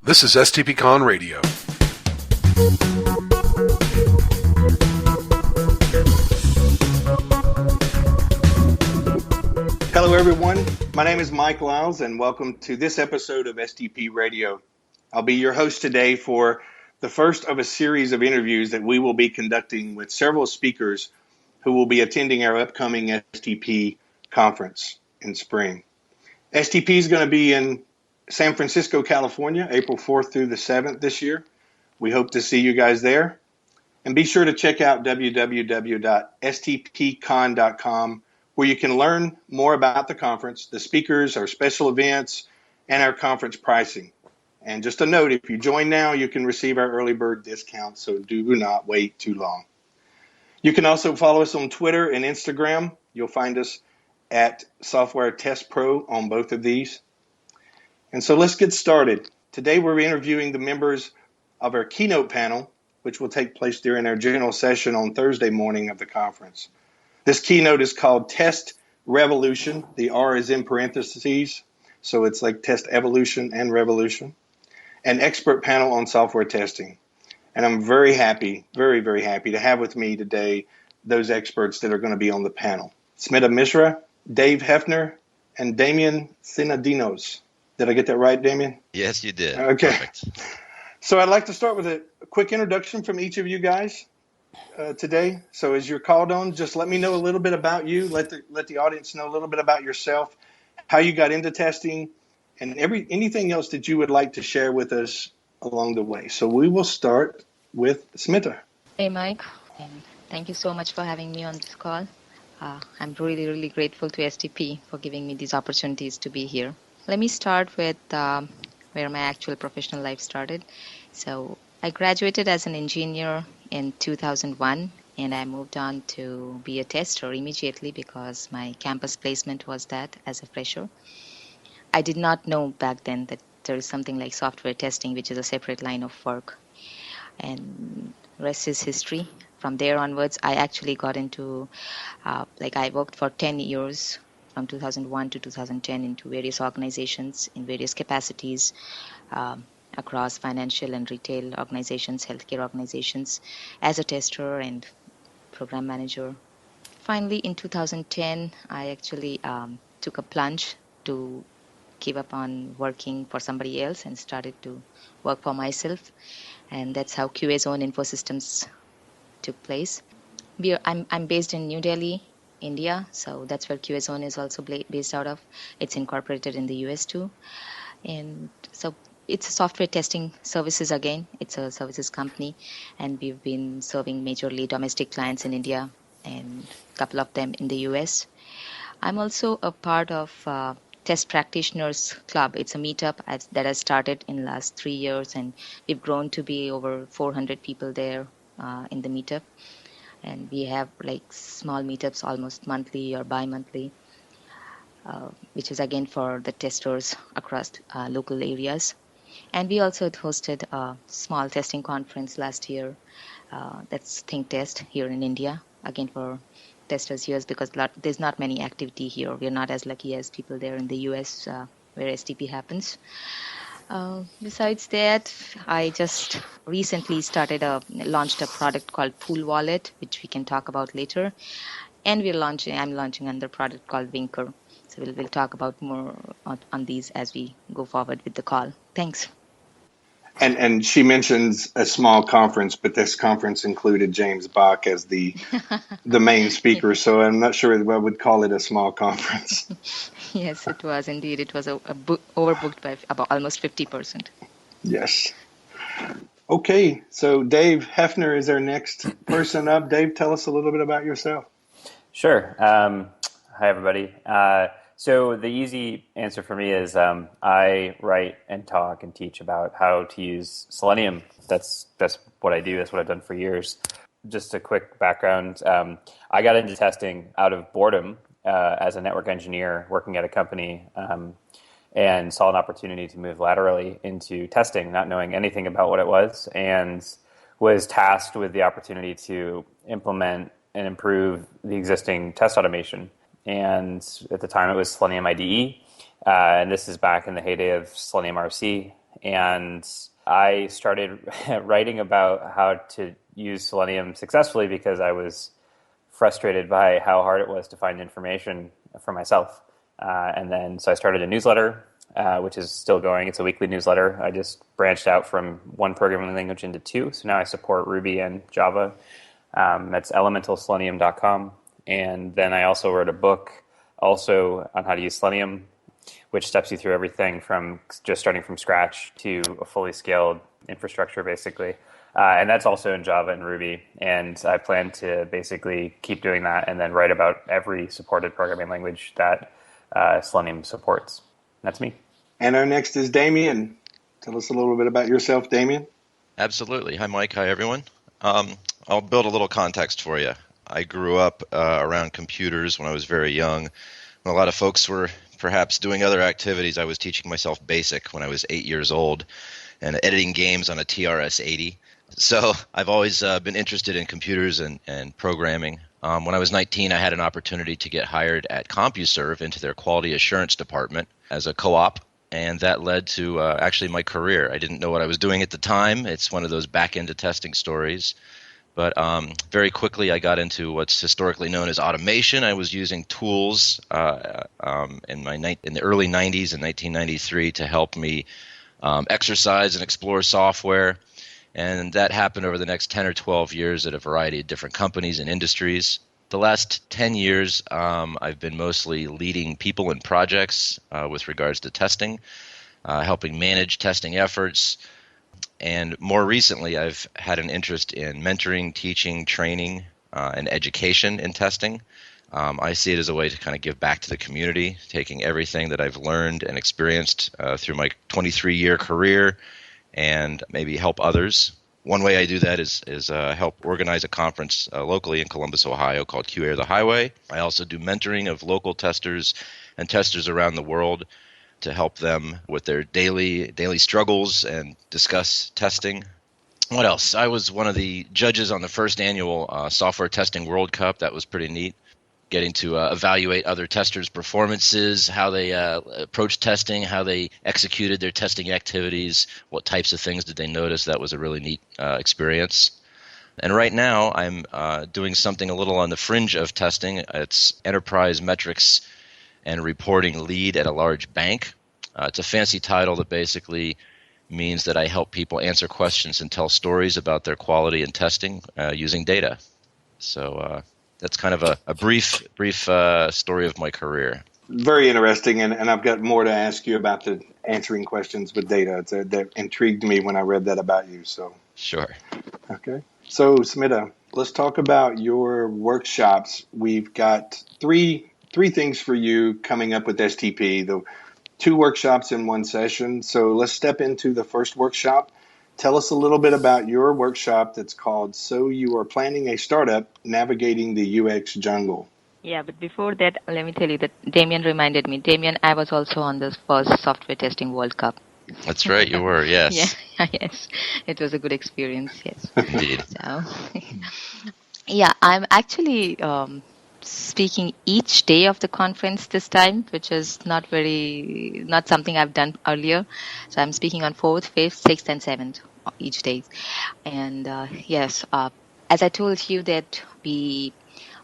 This is STPCon Radio. Hello, everyone. My name is Mike Lyles, and welcome to this episode of STP Radio. I'll be your host today for the first of a series of interviews that we will be conducting with several speakers who will be attending our upcoming STP conference in spring. STP is going to be in San Francisco, California, April 4th through the 7th this year. We hope to see you guys there. And be sure to check out www.stpcon.com, where you can learn more about the conference, the speakers, our special events, and our conference pricing. And just a note, if you join now, you can receive our early bird discount, so do not wait too long. You can also follow us on Twitter and Instagram. You'll find us at Software Test Pro on both of these. And so let's get started. Today we're interviewing the members of our Keynote Panel, which will take place during our general session on Thursday morning of the conference. This keynote is called Test Revolution. The R is in parentheses, so it's like Test Evolution and Revolution. An expert panel on software testing. And I'm very happy, very, very happy to have with me today those experts that are going to be on the panel. Smita Mishra, Dave Haeffner, and Damian Synadinos. Did I get that right, Damian? Yes, you did. Okay. Perfect. So I'd like to start with a quick introduction from each of you guys today. So as you're called on, just let me know a little bit about you. Let the audience know a little bit about yourself, how you got into testing, and anything else that you would like to share with us along the way. So we will start with Smita. Hey, Mike, and thank you so much for having me on this call. I'm really, really grateful to STP for giving me these opportunities to be here. Let me start with where my actual professional life started. So I graduated as an engineer in 2001, and I moved on to be a tester immediately because my campus placement was that as a fresher. I did not know back then that there is something like software testing, which is a separate line of work. And rest is history. From there onwards, I actually got into, I worked for 10 years from 2001 to 2010 into various organizations in various capacities across financial and retail organizations, healthcare organizations, as a tester and program manager. Finally, in 2010, I actually took a plunge to give up on working for somebody else and started to work for myself. And that's how QA Zone Infosystems took place. I'm based in New Delhi, India, so that's where QA Zone is also based out of. It's incorporated in the US too. And so it's a software testing services again. It's a services company, and we've been serving majorly domestic clients in India and a couple of them in the US. I'm also a part of Test Practitioners Club. It's a meetup that has started in the last 3 years, and we've grown to be over 400 people there in the meetup. And we have like small meetups almost monthly or bi-monthly, which is again for the testers across local areas. And we also hosted a small testing conference last year. That's Think Test here in India, again for testers here, because there's not many activity here. We're not as lucky as people there in the US where STP happens. Besides that, I just recently launched a product called Pool Wallet, which we can talk about later. And I'm launching another product called Winker. So we'll talk about more on these as we go forward with the call. Thanks. And she mentions a small conference, but this conference included James Bach as the main speaker, so I'm not sure I would call it a small conference. Yes, it was indeed. It was overbooked by about almost 50%. Yes. Okay, so Dave Haeffner is our next person up. Dave, tell us a little bit about yourself. Sure. Hi, everybody. So the easy answer for me is I write and talk and teach about how to use Selenium. That's what I do. That's what I've done for years. Just a quick background. I got into testing out of boredom as a network engineer working at a company and saw an opportunity to move laterally into testing, not knowing anything about what it was, and was tasked with the opportunity to implement and improve the existing test automation. And at the time, it was Selenium IDE, and this is back in the heyday of Selenium RC. and I started writing about how to use Selenium successfully because I was frustrated by how hard it was to find information for myself. So I started a newsletter, which is still going. It's a weekly newsletter. I just branched out from one programming language into two. So now I support Ruby and Java. That's elementalselenium.com. And then I also wrote a book also on how to use Selenium, which steps you through everything from just starting from scratch to a fully scaled infrastructure, basically. And that's also in Java and Ruby. And I plan to basically keep doing that and then write about every supported programming language that Selenium supports. That's me. And our next is Damian. Tell us a little bit about yourself, Damian. Absolutely. Hi, Mike. Hi, everyone. I'll build a little context for you. I grew up around computers when I was very young. When a lot of folks were perhaps doing other activities, I was teaching myself BASIC when I was 8 years old and editing games on a TRS-80. So I've always been interested in computers and programming. When I was 19, I had an opportunity to get hired at CompuServe into their quality assurance department as a co-op, and that led to actually my career. I didn't know what I was doing at the time. It's one of those back-end testing stories. But very quickly, I got into what's historically known as automation. I was using tools in the early 90s, in 1993, to help me exercise and explore software. And that happened over the next 10 or 12 years at a variety of different companies and industries. The last 10 years, I've been mostly leading people and projects with regards to testing, helping manage testing efforts. And more recently, I've had an interest in mentoring, teaching, training, and education in testing. I see it as a way to kind of give back to the community, taking everything that I've learned and experienced through my 23-year career and maybe help others. One way I do that is help organize a conference locally in Columbus, Ohio called QA the Highway. I also do mentoring of local testers and testers around the world to help them with their daily struggles and discuss testing. What else? I was one of the judges on the first annual Software Testing World Cup. That was pretty neat. Getting to evaluate other testers' performances, how they approached testing, how they executed their testing activities, what types of things did they notice. That was a really neat experience. And right now, I'm doing something a little on the fringe of testing. It's enterprise metrics and reporting lead at a large bank. It's a fancy title that basically means that I help people answer questions and tell stories about their quality and testing using data. So that's kind of a brief story of my career. Very interesting, and I've got more to ask you about the answering questions with data. That intrigued me when I read that about you. So Sure. Okay. So Smita, let's talk about your workshops. We've got three things for you coming up with STP. The 2 workshops in one session. So let's step into the first workshop. Tell us a little bit about your workshop that's called So You Are Planning a Startup, Navigating the UX Jungle. Yeah, but before that, let me tell you that Damian reminded me. Damian, I was also on this first Software Testing World Cup. That's right, you were, yes. Yeah, yes. It was a good experience, yes. Indeed. So, yeah, I'm actually speaking each day of the conference this time, which is not something I've done earlier. So I'm speaking on 4th, 5th, 6th, and 7th each day. And yes, as I told you that we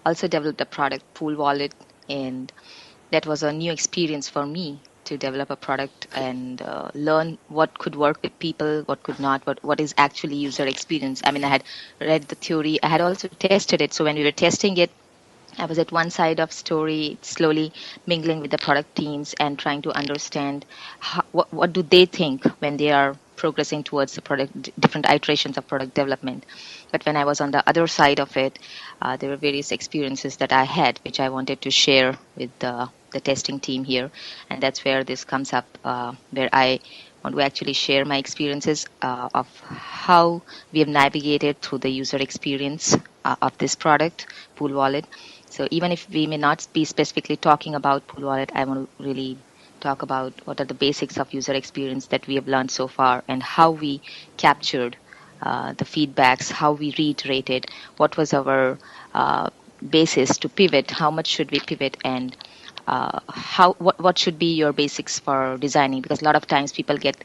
also developed a product, Pool Wallet, and that was a new experience for me to develop a product and learn what could work with people, what could not, what is actually user experience. I mean, I had read the theory, I had also tested it. So when we were testing it, I was at one side of story, slowly mingling with the product teams and trying to understand what do they think when they are progressing towards the product, different iterations of product development. But when I was on the other side of it, there were various experiences that I had, which I wanted to share with the testing team here. And that's where this comes up, where I want to actually share my experiences of how we have navigated through the user experience of this product, Pool Wallet. So even if we may not be specifically talking about Pool Wallet, I want to really talk about what are the basics of user experience that we have learned so far and how we captured the feedbacks, how we reiterated, what was our basis to pivot, how much should we pivot, and what should be your basics for designing, because a lot of times people get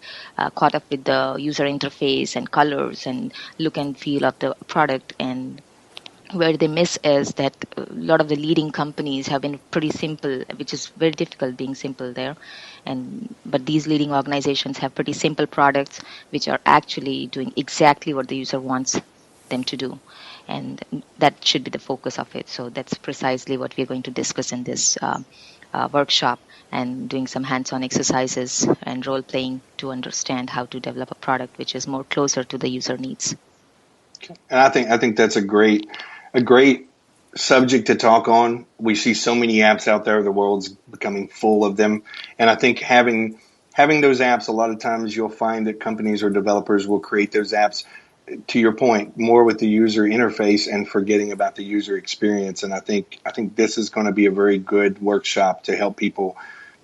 caught up with the user interface and colors and look and feel of the product, and where they miss is that a lot of the leading companies have been pretty simple, which is very difficult being simple there. But these leading organizations have pretty simple products which are actually doing exactly what the user wants them to do. And that should be the focus of it. So that's precisely what we're going to discuss in this workshop, and doing some hands-on exercises and role-playing to understand how to develop a product which is more closer to the user needs. And I think that's a great subject to talk on. We see so many apps out there; the world's becoming full of them. And I think having those apps, a lot of times you'll find that companies or developers will create those apps, to your point, more with the user interface and forgetting about the user experience. And I think this is going to be a very good workshop to help people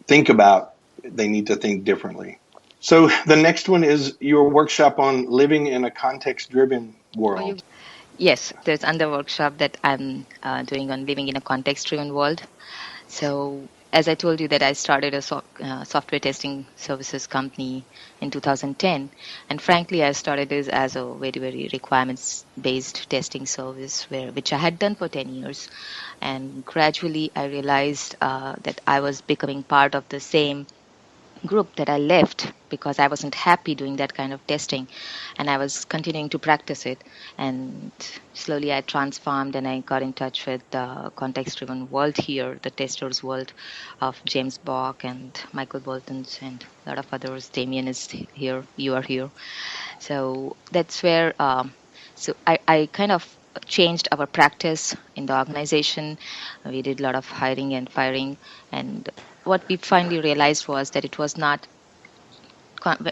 think about they need to think differently. So the next one is your workshop on living in a context-driven world. Yes, there's another workshop that I'm doing on living in a context-driven world. So as I told you that I started a software testing services company in 2010. And frankly, I started this as a very, very requirements-based testing service, which I had done for 10 years. And gradually, I realized that I was becoming part of the same group that I left because I wasn't happy doing that kind of testing, and I was continuing to practice it. And slowly I transformed and I got in touch with the context-driven world here, the testers world of James Bach and Michael Boltons and a lot of others. Damian is here, you are here. So that's where, so I kind of changed our practice in the organization. We did a lot of hiring and firing, and what we finally realized was that it was not,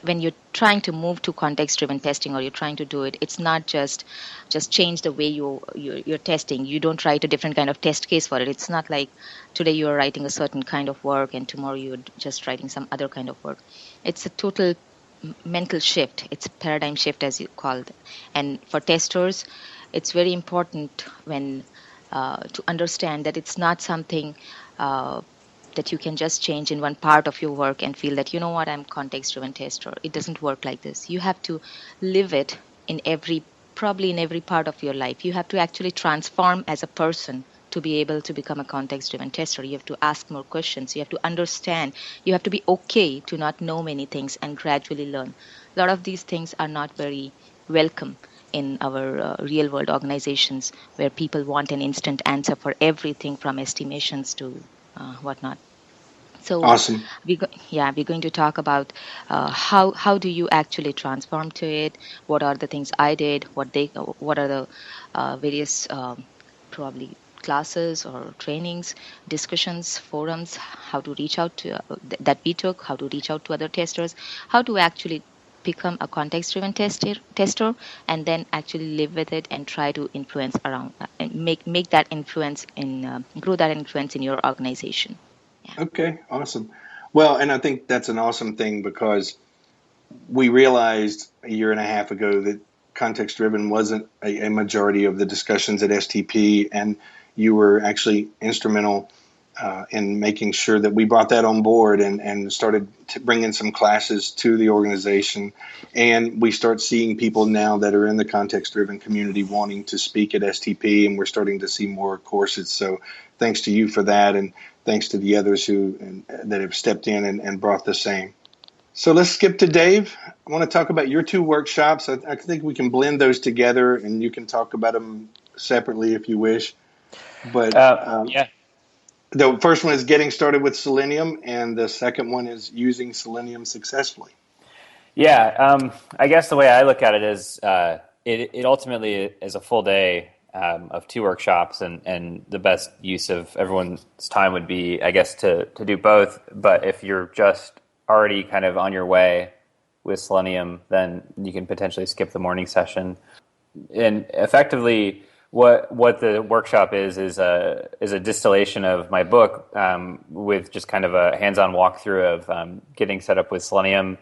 when you're trying to move to context-driven testing or you're trying to do it, it's not just change the way you're testing. You don't write a different kind of test case for it. It's not like today you're writing a certain kind of work and tomorrow you're just writing some other kind of work. It's a total mental shift. It's a paradigm shift, as you called. And for testers, it's very important when to understand that it's not something that you can just change in one part of your work and feel that, you know what, I'm context-driven tester. It doesn't work like this. You have to live it probably in every part of your life. You have to actually transform as a person to be able to become a context-driven tester. You have to ask more questions. You have to understand. You have to be okay to not know many things and gradually learn. A lot of these things are not very welcome in our real-world organizations, where people want an instant answer for everything from estimations to whatnot. So awesome. We're going to talk about how do you actually transform to it? What are the things I did? What are the various probably classes or trainings, discussions, forums, how to reach out to that we took, how to reach out to other testers, how to actually become a context-driven tester, and then actually live with it and try to influence around and make that influence grow that influence in your organization. Yeah. Okay, awesome. Well, and I think that's an awesome thing, because we realized a year and a half ago that context-driven wasn't a majority of the discussions at STP, and you were actually instrumental in making sure that we brought that on board and started to bring in some classes to the organization. And we start seeing people now that are in the context-driven community wanting to speak at STP, and we're starting to see more courses. So thanks to you for that, and thanks to the others that have stepped in and brought the same. So let's skip to Dave. I want to talk about your two workshops. I think we can blend those together, and you can talk about them separately if you wish. But yeah. The first one is getting started with Selenium, and the second one is using Selenium successfully. Yeah, I guess the way I look at it is it ultimately is a full day of two workshops, and the best use of everyone's time would be, I guess, to do both. But if you're just already kind of on your way with Selenium, then you can potentially skip the morning session. And effectively, what the workshop is a distillation of my book, with just kind of a hands-on walkthrough of getting set up with Selenium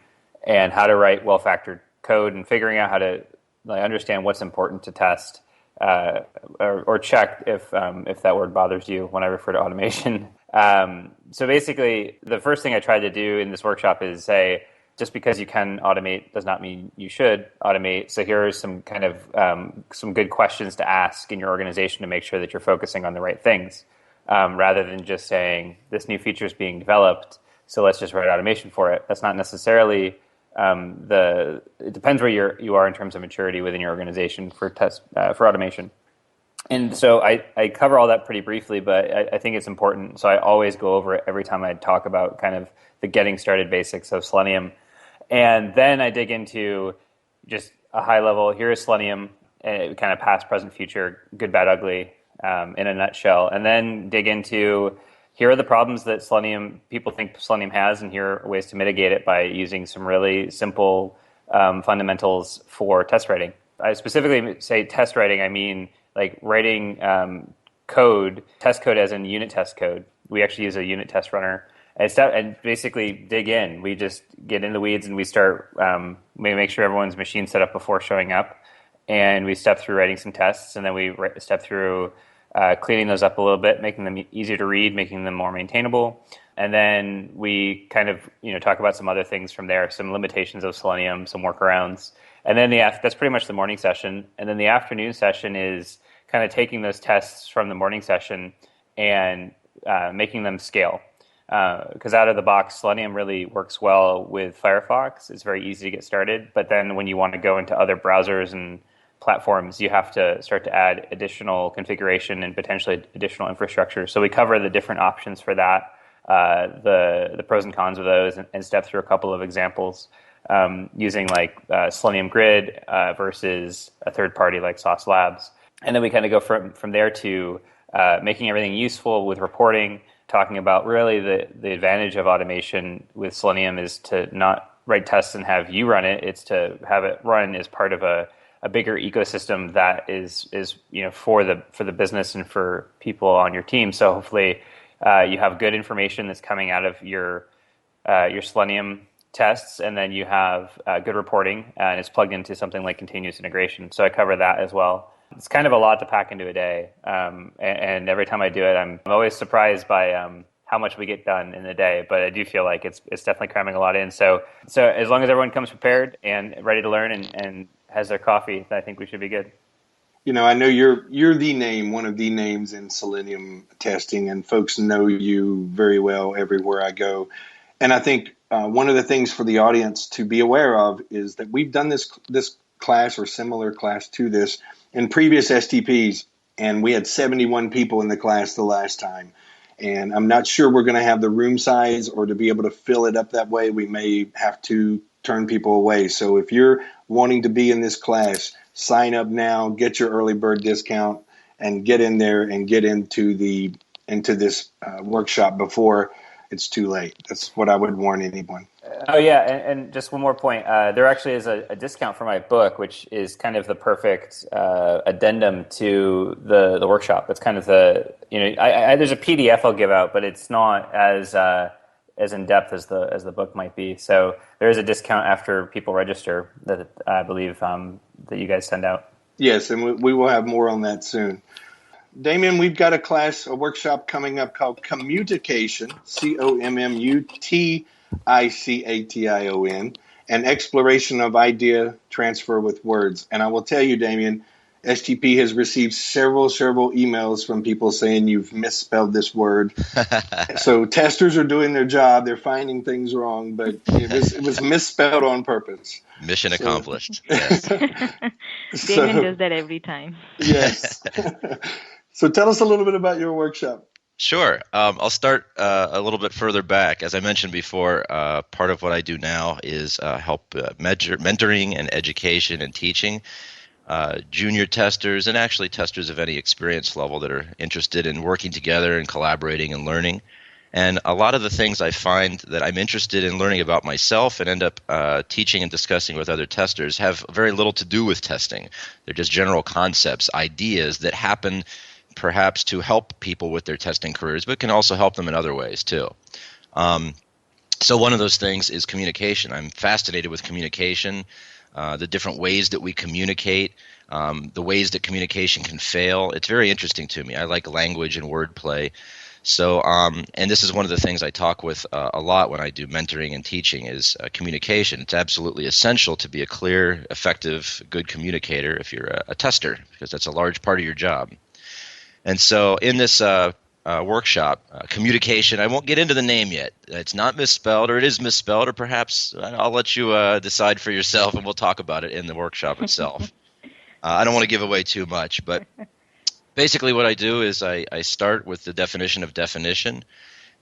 and how to write well-factored code and figuring out how to understand what's important to test or check if that word bothers you when I refer to automation. So basically, the first thing I tried to do in this workshop is say, just because you can automate does not mean you should automate. So here are some kind of some good questions to ask in your organization to make sure that you're focusing on the right things, rather than just saying this new feature is being developed, so let's just write automation for it. That's not necessarily it depends where you are in terms of maturity within your organization for automation. And so I cover all that pretty briefly, but I think it's important. So I always go over it every time I talk about kind of the getting started basics of Selenium. And then I dig into just a high level, here is Selenium, kind of past, present, future, good, bad, ugly, in a nutshell. And then dig into, here are the problems that people think Selenium has, and here are ways to mitigate it by using some really simple fundamentals for test writing. I specifically say test writing, I mean like writing test code as in unit test code. We actually use a unit test runner. And basically dig in. We just get in the weeds and we start, we make sure everyone's machine's set up before showing up. And we step through writing some tests, and then we step through cleaning those up a little bit, making them easier to read, making them more maintainable. And then we kind of talk about some other things from there, some limitations of Selenium, some workarounds. And then that's pretty much the morning session. And then the afternoon session is kind of taking those tests from the morning session and making them scale. Because out of the box, Selenium really works well with Firefox. It's very easy to get started. But then when you want to go into other browsers and platforms, you have to start to add additional configuration and potentially additional infrastructure. So we cover the different options for that, the pros and cons of those, and step through a couple of examples using like Selenium Grid versus a third party like Sauce Labs. And then we kind of go from there to making everything useful with reporting, talking about really the advantage of automation with Selenium is to not write tests and have you run it. It's to have it run as part of a bigger ecosystem that is for the business and for people on your team. So hopefully you have good information that's coming out of your Selenium tests, and then you have good reporting, and it's plugged into something like continuous integration. So I cover that as well. It's kind of a lot to pack into a day, and every time I do it, I'm always surprised by how much we get done in a day. But I do feel like it's definitely cramming a lot in. So as long as everyone comes prepared and ready to learn and has their coffee, I think we should be good. I know you're the name, one of the names in Selenium testing, and folks know you very well everywhere I go. And I think one of the things for the audience to be aware of is that we've done this class or similar class to this in previous STPs, and we had 71 people in the class the last time. And I'm not sure we're going to have the room size, or to be able to fill it up that way, we may have to turn people away. So if you're wanting to be in this class, sign up now, get your early bird discount, and get in there and get into this workshop before it's too late. That's what I would warn anyone. Oh, yeah, and just one more point. There actually is a discount for my book, which is kind of the perfect addendum to the workshop. It's kind of there's a PDF I'll give out, but it's not as in depth as the book might be. So there is a discount after people register that I believe that you guys send out. Yes, and we will have more on that soon. Damian, we've got a workshop coming up called Communication, COMMUTICATION, and exploration of idea transfer with words. And I will tell you, Damian, STP has received several emails from people saying you've misspelled this word. So testers are doing their job. They're finding things wrong, but it was misspelled on purpose. Mission accomplished. Yes. Damian does that every time. Yes. So tell us a little bit about your workshop. Sure. I'll start a little bit further back. As I mentioned before, part of what I do now is help mentoring and education and teaching junior testers, and actually testers of any experience level that are interested in working together and collaborating and learning. And a lot of the things I find that I'm interested in learning about myself and end up teaching and discussing with other testers have very little to do with testing. They're just general concepts, ideas that happen perhaps to help people with their testing careers, but can also help them in other ways too. So one of those things is communication. I'm fascinated with communication, the different ways that we communicate, the ways that communication can fail. It's very interesting to me. I like language and wordplay. So, and this is one of the things I talk with a lot when I do mentoring and teaching is communication. It's absolutely essential to be a clear, effective, good communicator if you're a tester, because that's a large part of your job. And so in this workshop, communication, I won't get into the name yet. It's not misspelled, or it is misspelled, or perhaps I'll let you decide for yourself, and we'll talk about it in the workshop itself. I don't want to give away too much, but basically what I do is I start with the definition of definition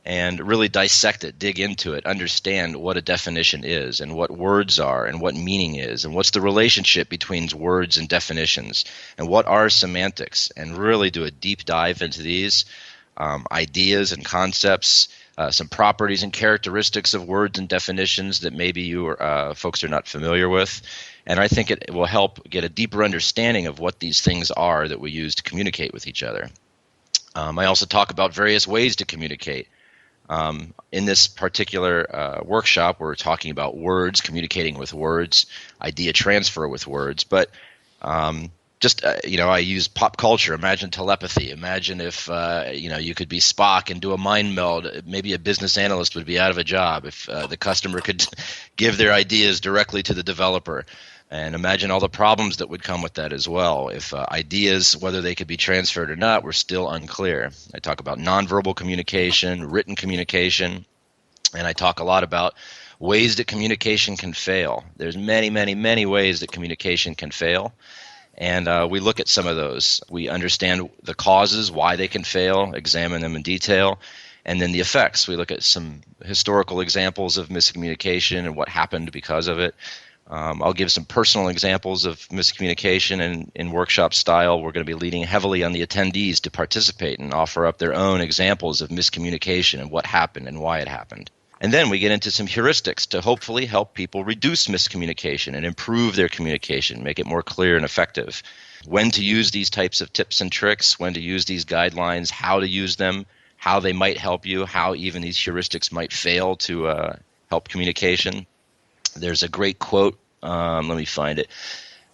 and really dissect it, dig into it, understand what a definition is and what words are and what meaning is and what's the relationship between words and definitions and what are semantics, and really do a deep dive into these ideas and concepts, some properties and characteristics of words and definitions that maybe you folks are not familiar with. And I think it will help get a deeper understanding of what these things are that we use to communicate with each other. I also talk about various ways to communicate. In this particular workshop, we're talking about words, communicating with words, idea transfer with words. But I use pop culture. Imagine telepathy. Imagine if you could be Spock and do a mind meld. Maybe a business analyst would be out of a job if the customer could give their ideas directly to the developer. And imagine all the problems that would come with that as well. If ideas, whether they could be transferred or not, were still unclear. I talk about nonverbal communication, written communication, and I talk a lot about ways that communication can fail. There's many, many, many ways that communication can fail. And we look at some of those. We understand the causes, why they can fail, examine them in detail, and then the effects. We look at some historical examples of miscommunication and what happened because of it. I'll give some personal examples of miscommunication, and in workshop style, we're going to be leaning heavily on the attendees to participate and offer up their own examples of miscommunication and what happened and why it happened. And then we get into some heuristics to hopefully help people reduce miscommunication and improve their communication, make it more clear and effective. When to use these types of tips and tricks, when to use these guidelines, how to use them, how they might help you, how even these heuristics might fail to help communication. There's a great quote, let me find it,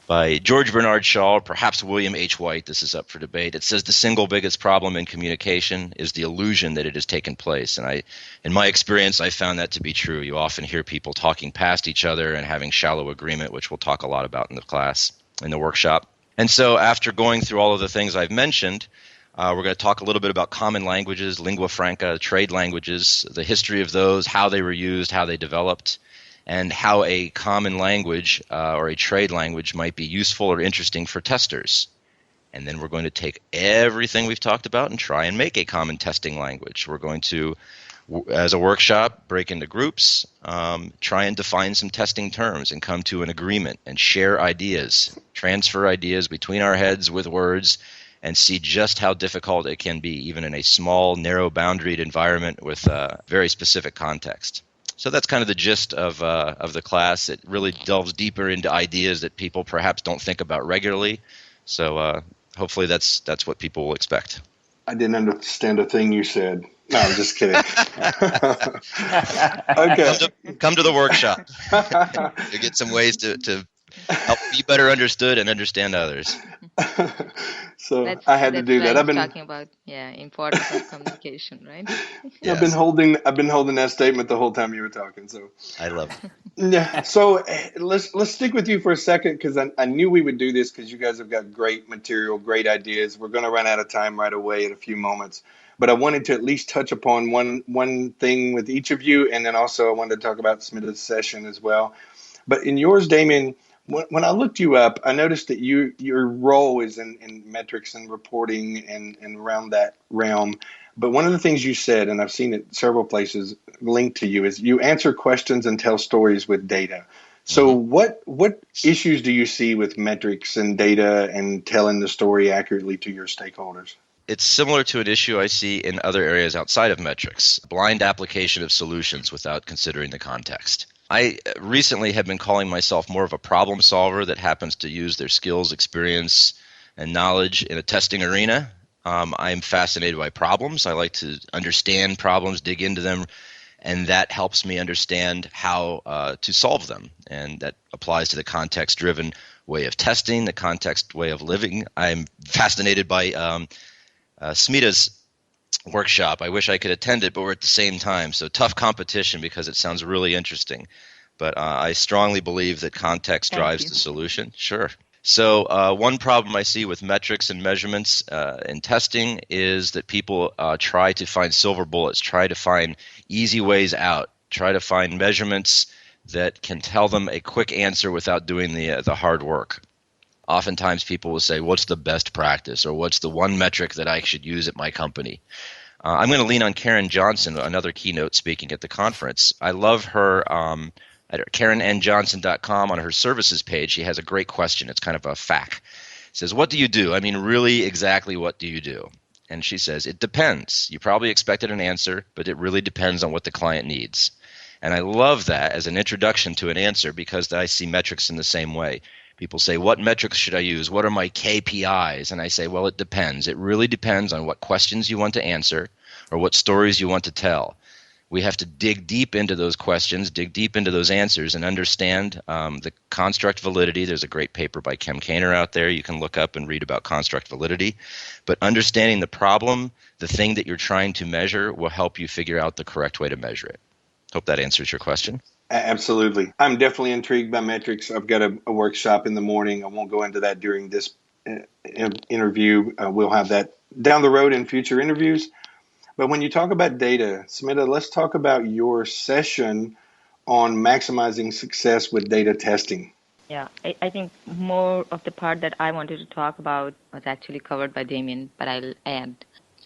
by George Bernard Shaw, perhaps William H. White. This is up for debate. It says the single biggest problem in communication is the illusion that it has taken place. And in my experience, I found that to be true. You often hear people talking past each other and having shallow agreement, which we'll talk a lot about in the class, in the workshop. And so after going through all of the things I've mentioned, we're going to talk a little bit about common languages, lingua franca, trade languages, the history of those, how they were used, how they developed, and how a common language or a trade language might be useful or interesting for testers. And then we're going to take everything we've talked about and try and make a common testing language. We're going to, as a workshop, break into groups, try and define some testing terms and come to an agreement and share ideas, transfer ideas between our heads with words, and see just how difficult it can be, even in a small, narrow-boundaried environment with very specific context. So that's kind of the gist of the class. It really delves deeper into ideas that people perhaps don't think about regularly. So hopefully that's what people will expect. I didn't understand a thing you said. No, I'm just kidding. Okay. Come to the workshop. You get some ways to help be better understood and understand others. So I had to do that. I've been talking about importance of communication, right? Yes. I've been holding that statement the whole time you were talking. So I love it. Yeah. So let's stick with you for a second, because I knew we would do this because you guys have got great material, great ideas. We're going to run out of time right away in a few moments, but I wanted to at least touch upon one thing with each of you, and then also I wanted to talk about Smita's session as well. But in yours, Damian, when I looked you up, I noticed that your role is in metrics and reporting and around that realm. But one of the things you said, and I've seen it several places linked to you, is you answer questions and tell stories with data. So what issues do you see with metrics and data and telling the story accurately to your stakeholders? It's similar to an issue I see in other areas outside of metrics, blind application of solutions without considering the context. I recently have been calling myself more of a problem solver that happens to use their skills, experience, and knowledge in a testing arena. I'm fascinated by problems. I like to understand problems, dig into them, and that helps me understand how to solve them. And that applies to the context-driven way of testing, the context way of living. I'm fascinated by Smita's workshop. I wish I could attend it, but we're at the same time. So tough competition because it sounds really interesting. But I strongly believe that context drives the solution. Sure. So one problem I see with metrics and measurements in testing is that people try to find silver bullets, try to find easy ways out, try to find measurements that can tell them a quick answer without doing the hard work. Oftentimes people will say, what's the best practice, or what's the one metric that I should use at my company? I'm going to lean on Karen Johnson, another keynote speaking at the conference. I love her at KarenNJohnson.com. On her services page, she has a great question. It's kind of a FAQ. It says, what do you do? I mean, really, exactly what do you do? And she says, it depends. You probably expected an answer, but it really depends on what the client needs. And I love that as an introduction to an answer because I see metrics in the same way. People say, what metrics should I use? What are my KPIs? And I say, well, it depends. It really depends on what questions you want to answer or what stories you want to tell. We have to dig deep into those questions, dig deep into those answers, and understand the construct validity. There's a great paper by Kem Kainer out there you can look up and read about construct validity. But understanding the problem, the thing that you're trying to measure, will help you figure out the correct way to measure it. Hope that answers your question. Absolutely. I'm definitely intrigued by metrics. I've got a workshop in the morning. I won't go into that during this interview. We'll have that down the road in future interviews. But when you talk about data, Smita, let's talk about your session on maximizing success with data testing. Yeah, I think more of the part that I wanted to talk about was actually covered by Damian, but I'll add.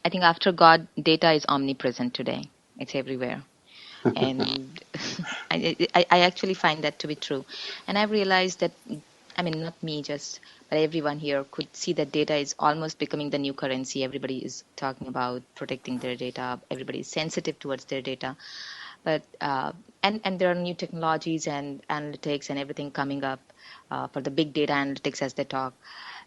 I think after God, data is omnipresent today. It's everywhere. And I actually find that to be true. And I've realized that, I mean, not me just, but everyone here could see that data is almost becoming the new currency. Everybody is talking about protecting their data. Everybody is sensitive towards their data. But and there are new technologies and analytics and everything coming up for the big data analytics as they talk.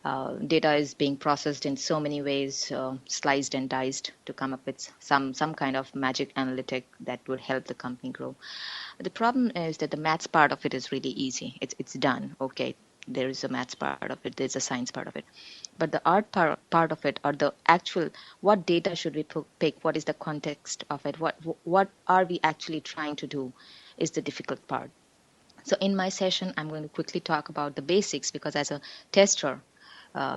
Data is being processed in so many ways, sliced and diced to come up with some kind of magic analytic that would help the company grow. The problem is that the maths part of it is really easy. It's done. Okay, there is a maths part of it. There's a science part of it. But the art part of it, or the actual, what data should we pick? What is the context of it? What are we actually trying to do is the difficult part. So in my session, I'm going to quickly talk about the basics because as a tester,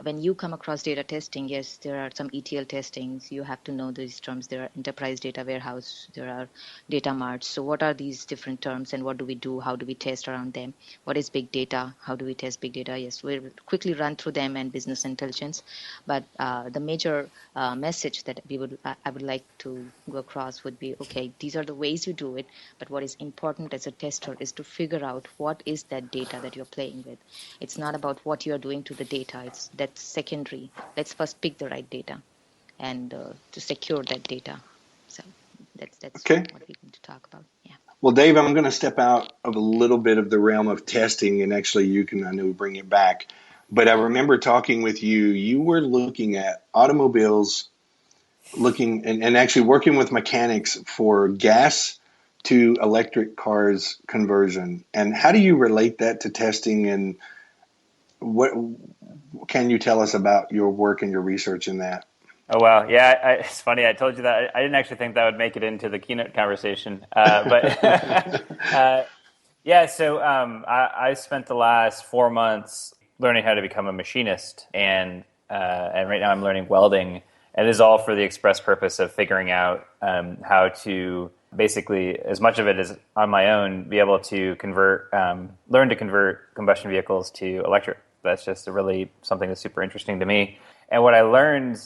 when you come across data testing, yes, there are some ETL testings. You have to know these terms. There are enterprise data warehouse. There are data marts. So what are these different terms and what do we do? How do we test around them? What is big data? How do we test big data? Yes, we'll quickly run through them and business intelligence. But the major message that I would like to go across would be, okay, these are the ways you do it. But what is important as a tester is to figure out what is that data that you're playing with. It's not about what you're doing to the data. That's secondary. Let's first pick the right data and to secure that data. So that's okay. What we're going to talk about. Yeah. Well, Dave, I'm going to step out of a little bit of the realm of testing, and actually you can, I know, bring it back. But I remember talking with you. You were looking at automobiles, and actually working with mechanics for gas to electric cars conversion. And how do you relate that to testing, and what can you tell us about your work and your research in that? Oh, wow. Yeah, it's funny. I told you that. I didn't actually think that would make it into the keynote conversation. But yeah, so I spent the last 4 months learning how to become a machinist. And right now I'm learning welding. And it is all for the express purpose of figuring out how to basically, as much of it as on my own, be able to learn to convert combustion vehicles to electric. That's just really something that's super interesting to me. And what I learned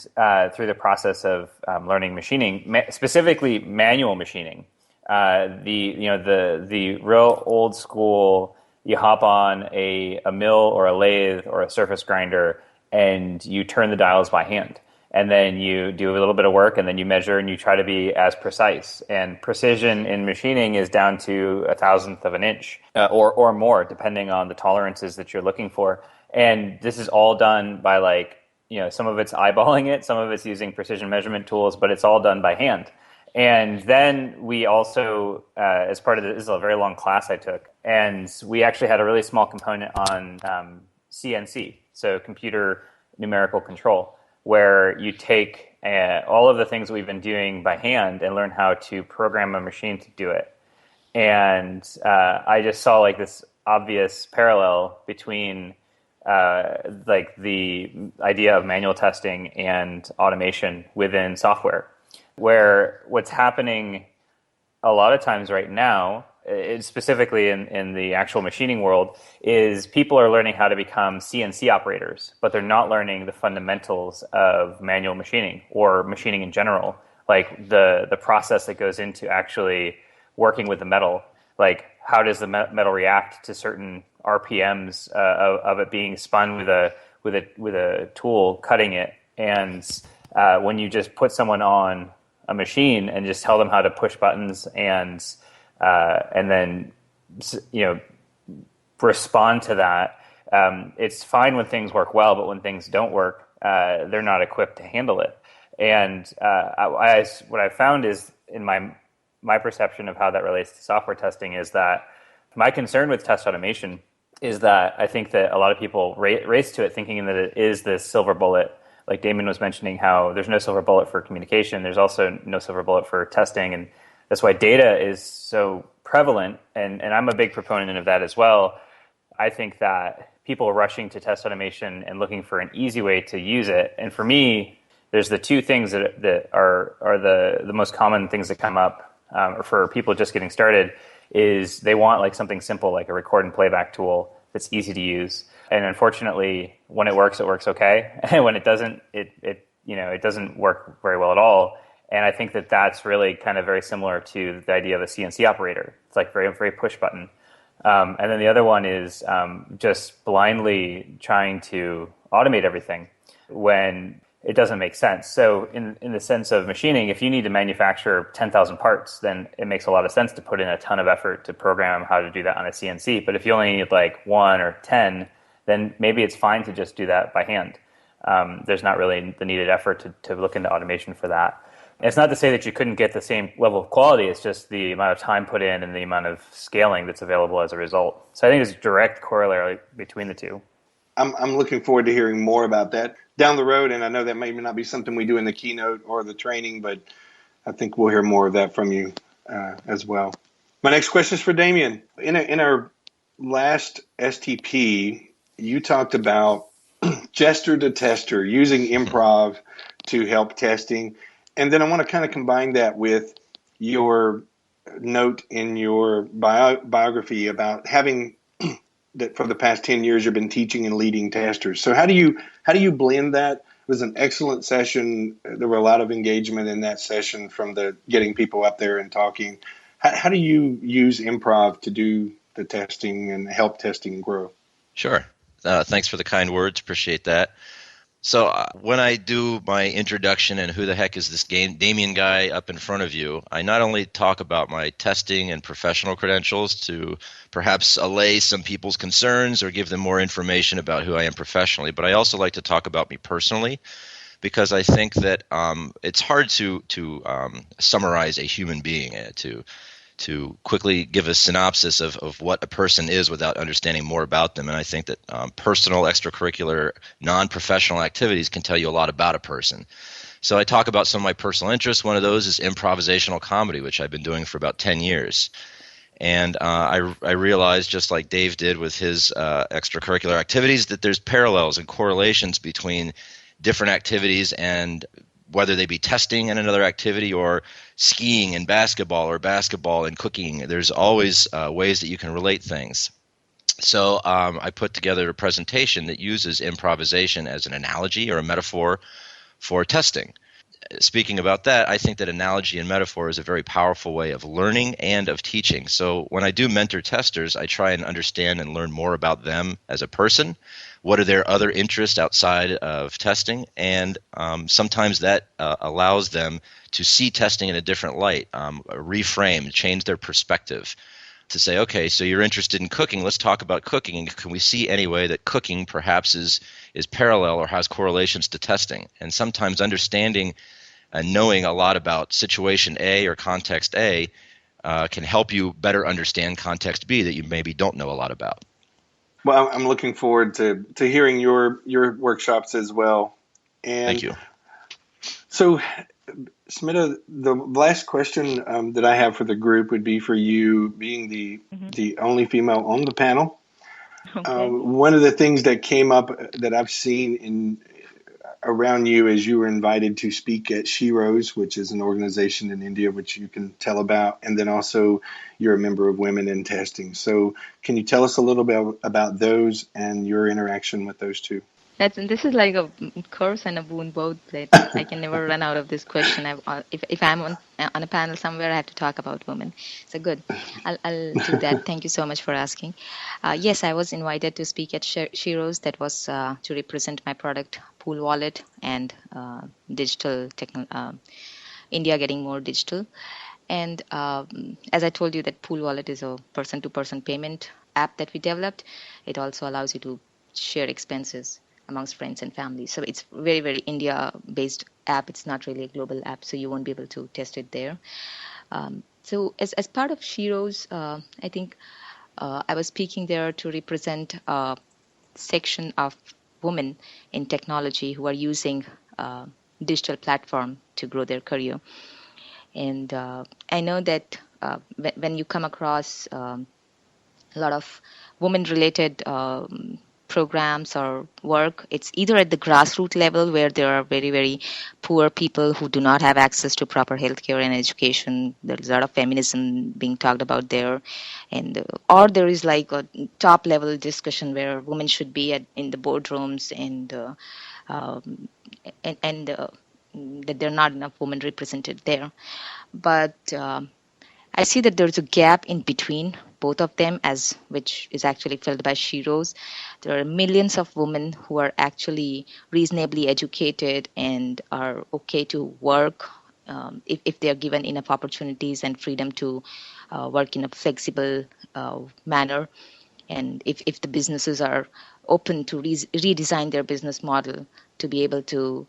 through the process of learning machining, specifically manual machining, the real old school, you hop on a mill or a lathe or a surface grinder and you turn the dials by hand. And then you do a little bit of work and then you measure and you try to be as precise. And precision in machining is down to 1,000th of an inch or more, depending on the tolerances that you're looking for. And this is all done by some of it's eyeballing it, some of it's using precision measurement tools, but it's all done by hand. And then we also, as part of this is a very long class I took, and we actually had a really small component on CNC, so computer numerical control, where you take all of the things we've been doing by hand and learn how to program a machine to do it. And I just saw like this obvious parallel between like the idea of manual testing and automation within software, where what's happening a lot of times right now, specifically in the actual machining world, is people are learning how to become CNC operators, but they're not learning the fundamentals of manual machining or machining in general, like the process that goes into actually working with the metal. Like, how does the metal react to certain RPMs of it being spun with a tool cutting it? And when you just put someone on a machine and just tell them how to push buttons and then respond to that, it's fine when things work well, but when things don't work, they're not equipped to handle it. And what I found is, in my perception of how that relates to software testing, is that my concern with test automation is that I think that a lot of people race to it thinking that it is this silver bullet. Like Damian was mentioning, how there's no silver bullet for communication. There's also no silver bullet for testing. And that's why data is so prevalent. And I'm a big proponent of that as well. I think that people are rushing to test automation and looking for an easy way to use it. And for me, there's the two things that are the most common things that come up for people just getting started, is they want like something simple, like a record and playback tool that's easy to use. And unfortunately, when it works okay. And when it doesn't, it doesn't work very well at all. And I think that that's really kind of very similar to the idea of a CNC operator. It's like very, very push button. And then the other one is just blindly trying to automate everything when it doesn't make sense. So in the sense of machining, if you need to manufacture 10,000 parts, then it makes a lot of sense to put in a ton of effort to program how to do that on a CNC. But if you only need like 1 or 10, then maybe it's fine to just do that by hand. There's not really the needed effort to look into automation for that. And it's not to say that you couldn't get the same level of quality, it's just the amount of time put in and the amount of scaling that's available as a result. So I think there's a direct corollary between the two. I'm looking forward to hearing more about that down the road, and I know that may not be something we do in the keynote or the training, but I think we'll hear more of that from you as well. My next question is for Damian. In our last STP, you talked about gesture to tester, using improv to help testing. And then I want to kind of combine that with your note in your biography about having that for the past 10 years you've been teaching and leading testers. So how do you blend that? It was an excellent session. There were a lot of engagement in that session from the getting people up there and talking. How do you use improv to do the testing and help testing grow? Sure. Thanks for the kind words. Appreciate that. So when I do my introduction and who the heck is this Damian guy up in front of you, I not only talk about my testing and professional credentials to perhaps allay some people's concerns or give them more information about who I am professionally, but I also like to talk about me personally, because I think that it's hard to summarize a human being, to quickly give a synopsis of what a person is without understanding more about them. And I think that personal, extracurricular, non-professional activities can tell you a lot about a person. So I talk about some of my personal interests. One of those is improvisational comedy, which I've been doing for about 10 years. And I realized, just like Dave did with his extracurricular activities, that there's parallels and correlations between different activities, and whether they be testing in another activity or skiing and basketball or basketball and cooking. There's always ways that you can relate things. So I put together a presentation that uses improvisation as an analogy or a metaphor for testing. Speaking about that, I think that analogy and metaphor is a very powerful way of learning and of teaching. So when I do mentor testers, I try and understand and learn more about them as a person. What are their other interests outside of testing? And sometimes that allows them to see testing in a different light, reframe, change their perspective, to say, okay, so you're interested in cooking. Let's talk about cooking. And can we see any way that cooking perhaps is parallel or has correlations to testing? And sometimes understanding and knowing a lot about situation A or context A can help you better understand context B that you maybe don't know a lot about. Well, I'm looking forward to hearing your workshops as well. And thank you. So, Smita, the last question that I have for the group would be for you, being the only female on the panel. Okay. One of the things that came up that I've seen around you as you were invited to speak at Sheroes, which is an organization in India, which you can tell about, and then also you're a member of Women in Testing. So can you tell us a little bit about those and your interaction with those two? This is like a curse and a boon both. That I can never run out of this question. If I'm on a panel somewhere, I have to talk about women. So good, I'll do that. Thank you so much for asking. Yes, I was invited to speak at Sheroes. That was to represent my product, Pool Wallet, and digital India getting more digital. And as I told you, that Pool Wallet is a person-to-person payment app that we developed. It also allows you to share expenses amongst friends and family. So it's very, very India-based app. It's not really a global app, so you won't be able to test it there. So as part of Sheroes, I think I was speaking there to represent a section of women in technology who are using digital platform to grow their career. And I know that when you come across a lot of women-related programs or work, it's either at the grassroots level where there are very, very poor people who do not have access to proper healthcare and education. There's a lot of feminism being talked about there, and or there is like a top level discussion where women should be in the boardrooms and that there are not enough women represented there. But I see that there's a gap in between both of them, which is actually filled by Sheroes. There are millions of women who are actually reasonably educated and are okay to work if they are given enough opportunities and freedom to work in a flexible manner. And if the businesses are open to redesign their business model to be able to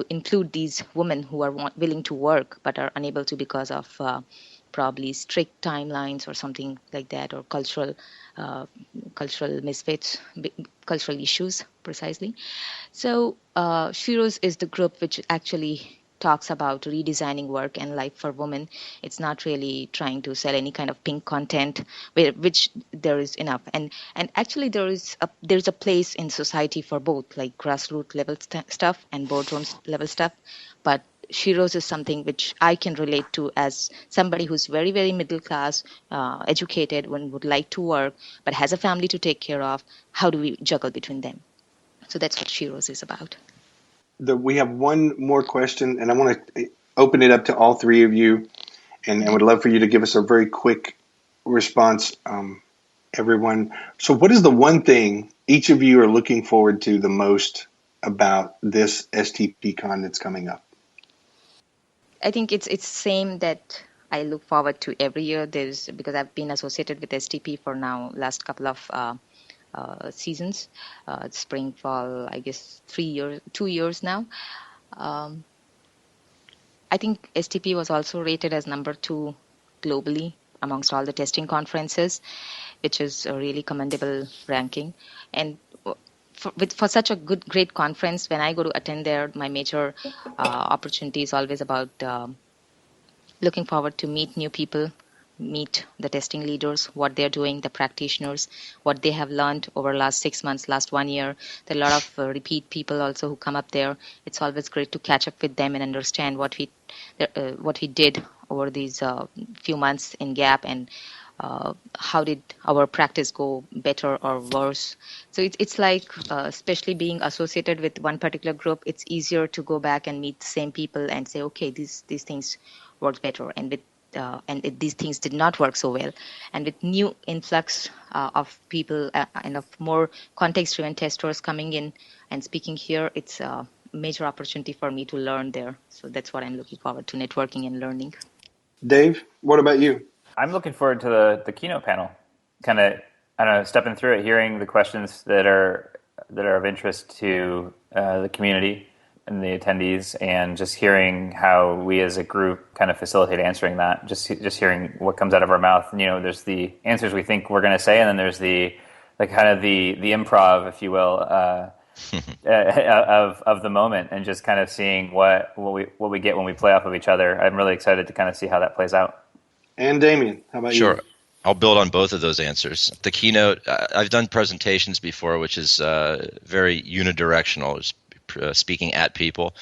include these women who are willing to work but are unable to because of probably strict timelines or something like that, or cultural misfits, cultural issues precisely. So Sheroes is the group which actually talks about redesigning work and life for women. It's not really trying to sell any kind of pink content, which there is enough. And actually there's a place in society for both, like grassroots level stuff and boardrooms level stuff. But Sheroes is something which I can relate to as somebody who's very, very middle class, educated, and would like to work, but has a family to take care of. How do we juggle between them? So that's what Sheroes is about. We have one more question, and I want to open it up to all three of you, and would love for you to give us a very quick response, everyone. So what is the one thing each of you are looking forward to the most about this STPCon that's coming up? I think it's same that I look forward to every year. Because I've been associated with STP for now last couple of seasons, spring, fall, I guess 2 years now. I think STP was also rated as number 2 globally amongst all the testing conferences, which is a really commendable ranking. And for such a great conference, when I go to attend there, my major opportunity is always about looking forward to meet new people, meet the testing leaders, what they're doing, the practitioners, what they have learned over last 6 months, last 1 year. There are a lot of repeat people also who come up there. It's always great to catch up with them and understand what we did over these few months in Gap, and how did our practice go better or worse. So it's like, especially being associated with one particular group, it's easier to go back and meet the same people and say, okay, these things worked better, and these things did not work so well. And with new influx of people and of more context-driven testers coming in and speaking here, it's a major opportunity for me to learn there. So that's what I'm looking forward to, networking and learning. Dave, what about you? I'm looking forward to the keynote panel. Kind of, I don't know, stepping through it, hearing the questions that are of interest to the community and the attendees, and just hearing how we as a group kind of facilitate answering that. Just hearing what comes out of our mouth. And, there's the answers we think we're going to say, and then there's the kind of the improv, if you will, of the moment, and just kind of seeing what we get when we play off of each other. I'm really excited to kind of see how that plays out. And Damian, how about you? Sure. I'll build on both of those answers. The keynote, I've done presentations before, which is very unidirectional, speaking at people.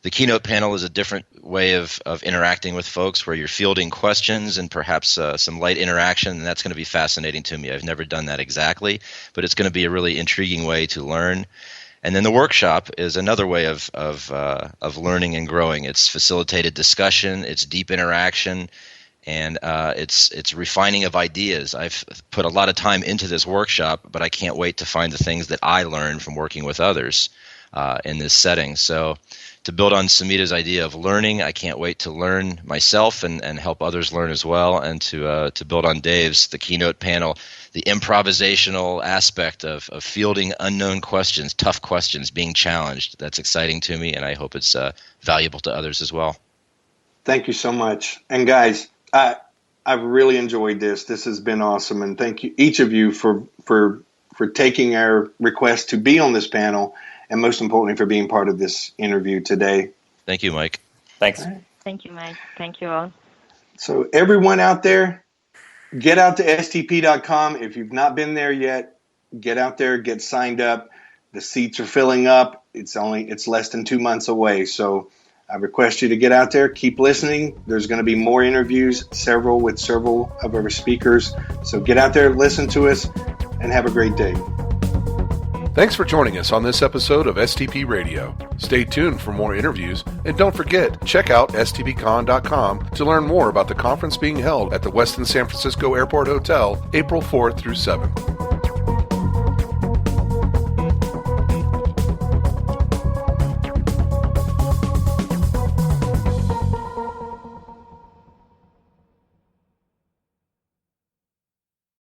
The keynote panel is a different way of interacting with folks, where you're fielding questions and perhaps some light interaction, and that's going to be fascinating to me. I've never done that exactly, but it's going to be a really intriguing way to learn. And then the workshop is another way of learning and growing. It's facilitated discussion, it's deep interaction, and it's refining of ideas. I've put a lot of time into this workshop, but I can't wait to find the things that I learned from working with others in this setting. So to build on Smita's idea of learning, I can't wait to learn myself and help others learn as well, and to build on Dave's, the keynote panel, the improvisational aspect of fielding unknown questions, tough questions, being challenged. That's exciting to me, and I hope it's valuable to others as well. Thank you so much. And guys, I've really enjoyed this. This has been awesome, and thank you, each of you, for taking our request to be on this panel, and most importantly, for being part of this interview today. Thank you, Mike. Thanks. Right. Thank you, Mike. Thank you all. So everyone out there, get out to STP.com. If you've not been there yet, get out there, get signed up. The seats are filling up. It's less than 2 months away. So I request you to get out there, keep listening. There's going to be more interviews, several of our speakers. So get out there, listen to us, and have a great day. Thanks for joining us on this episode of STP Radio. Stay tuned for more interviews, and don't forget, check out STPCon.com to learn more about the conference being held at the Westin San Francisco Airport Hotel, April 4th through 7th.